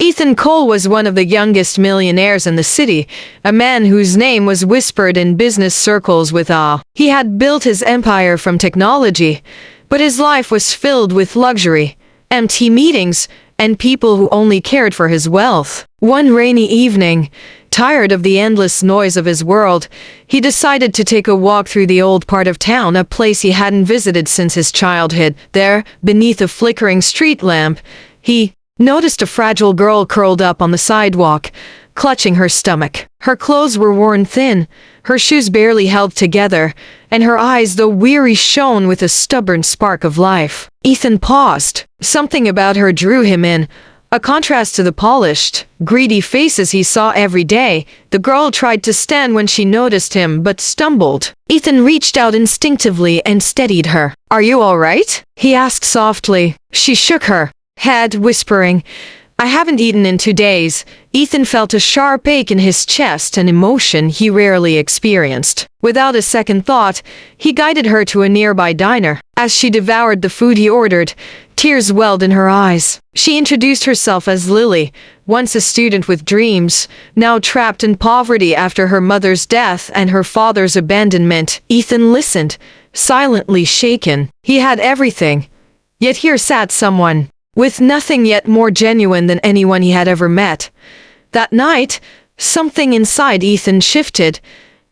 Ethan Cole was one of the youngest millionaires in the city, a man whose name was whispered in business circles with awe. He had built his empire from technology, but his life was filled with luxury, empty meetings, and people who only cared for his wealth. One rainy evening, tired of the endless noise of his world, he decided to take a walk through the old part of town, a place he hadn't visited since his childhood. There, beneath a flickering street lamp, he noticed a fragile girl curled up on the sidewalk, clutching her stomach. Her clothes were worn thin, her shoes barely held together, and her eyes, though weary, shone with a stubborn spark of life. Ethan paused. Something about her drew him in, a contrast to the polished, greedy faces he saw every day. The girl tried to stand when she noticed him, but stumbled. Ethan reached out instinctively and steadied her. "Are you all right?" he asked softly. She shook her head, whispering, "I haven't eaten in 2 days." Ethan felt a sharp ache in his chest, an emotion he rarely experienced. Without a second thought, he guided her to a nearby diner. As she devoured the food he ordered, tears welled in her eyes. She introduced herself as Lily, once a student with dreams, now trapped in poverty after her mother's death and her father's abandonment. Ethan listened, silently shaken. He had everything, yet here sat someone with nothing, yet more genuine than anyone he had ever met. That night, something inside Ethan shifted.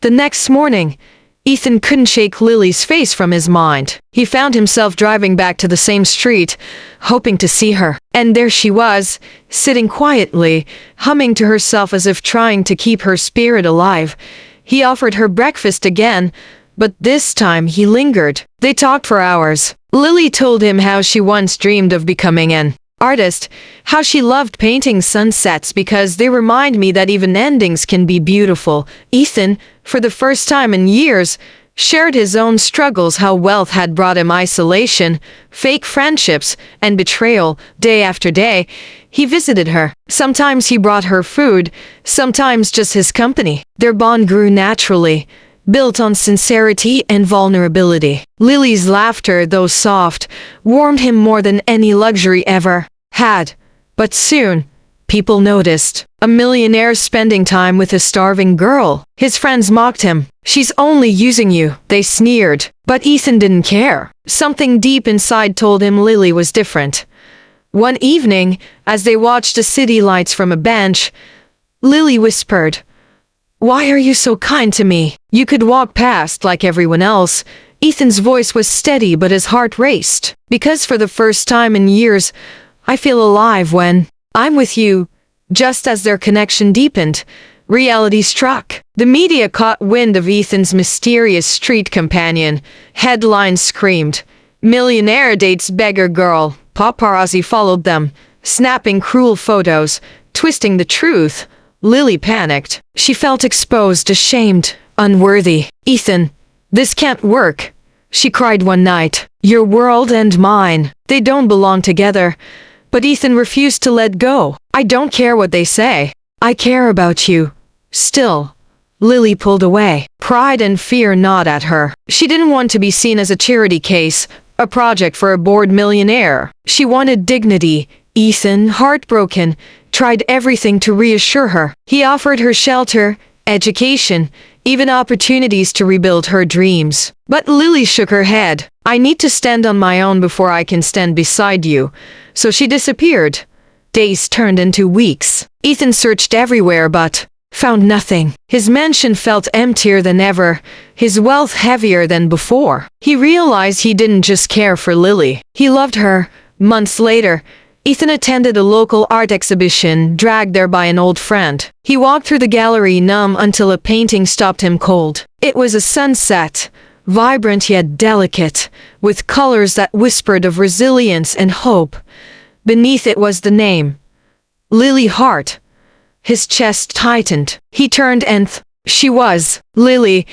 The next morning, Ethan couldn't shake Lily's face from his mind. He found himself driving back to the same street, hoping to see her. And there she was, sitting quietly, humming to herself as if trying to keep her spirit alive. He offered her breakfast again, but this time he lingered. They talked for hours. Lily told him how she once dreamed of becoming an artist, how she loved painting sunsets because they remind me that even endings can be beautiful. Ethan, for the first time in years, shared his own struggles, how wealth had brought him isolation, fake friendships, and betrayal. Day after day, he visited her. Sometimes he brought her food, sometimes just his company. Their bond grew naturally, built on sincerity and vulnerability. Lily's laughter, though soft, warmed him more than any luxury ever had. But soon, people noticed. A millionaire spending time with a starving girl. His friends mocked him. "She's only using you," they sneered. But Ethan didn't care. Something deep inside told him Lily was different. One evening, as they watched the city lights from a bench, Lily whispered, "Why are you so kind to me? You could walk past like everyone else." Ethan's voice was steady, but his heart raced. "Because for the first time in years, I feel alive when I'm with you." Just as their connection deepened, reality struck. The media caught wind of Ethan's mysterious street companion. Headlines screamed, "Millionaire dates beggar girl." Paparazzi followed them, snapping cruel photos, twisting the truth. Lily panicked. She felt exposed, ashamed, unworthy. "Ethan, this can't work," she cried one night. "Your world and mine, they don't belong together." But Ethan refused to let go. "I don't care what they say. I care about you." Still, Lily pulled away. Pride and fear gnawed at her. She didn't want to be seen as a charity case, a project for a bored millionaire. She wanted dignity. Ethan, heartbroken, tried everything to reassure her. He offered her shelter, education, even opportunities to rebuild her dreams. But Lily shook her head. "I need to stand on my own before I can stand beside you." So she disappeared. Days turned into weeks. Ethan searched everywhere but found nothing. His mansion felt emptier than ever, his wealth heavier than before. He realized he didn't just care for Lily. He loved her. Months later, Ethan attended a local art exhibition, dragged there by an old friend. He walked through the gallery numb until a painting stopped him cold. It was a sunset, vibrant yet delicate, with colors that whispered of resilience and hope. Beneath it was the name, Lily Hart. His chest tightened. He turned and she was Lily,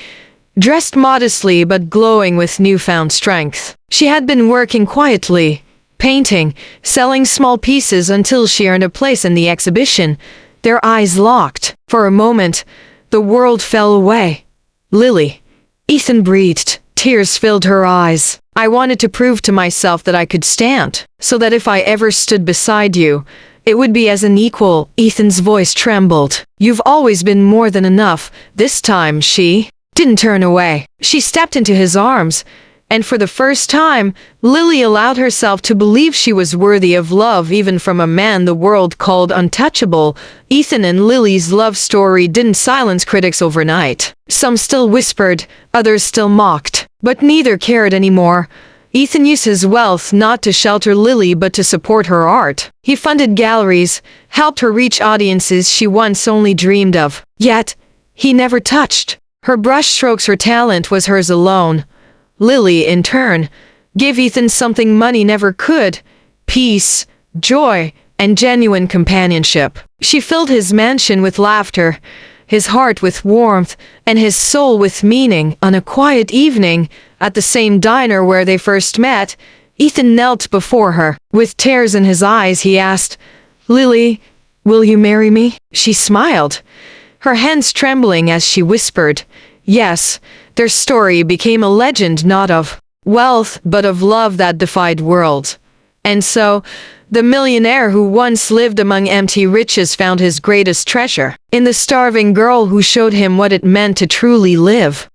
dressed modestly but glowing with newfound strength. She had been working quietly, painting, selling small pieces until she earned a place in the exhibition. Their eyes locked. For a moment, the world fell away. "Lily," Ethan breathed. Tears filled her eyes. "I wanted to prove to myself that I could stand, so that if I ever stood beside you, It would be as an equal. Ethan's voice trembled. You've always been more than enough. This time she didn't turn away. She stepped into his arms. And for the first time, Lily allowed herself to believe she was worthy of love even from a man the world called untouchable. Ethan and Lily's love story didn't silence critics overnight. Some still whispered, others still mocked. But neither cared anymore. Ethan used his wealth not to shelter Lily but to support her art. He funded galleries, helped her reach audiences she once only dreamed of. Yet, he never touched. Her brushstrokes, her talent was hers alone. Lily, in turn, gave Ethan something money never could: peace, joy, and genuine companionship. She filled his mansion with laughter, his heart with warmth, and his soul with meaning. On a quiet evening, at the same diner where they first met, Ethan knelt before her. With tears in his eyes, he asked, "Lily, will you marry me?" She smiled, her hands trembling as she whispered, "Yes." Their story became a legend not of wealth but of love that defied worlds. And so, the millionaire who once lived among empty riches found his greatest treasure in the starving girl who showed him what it meant to truly live.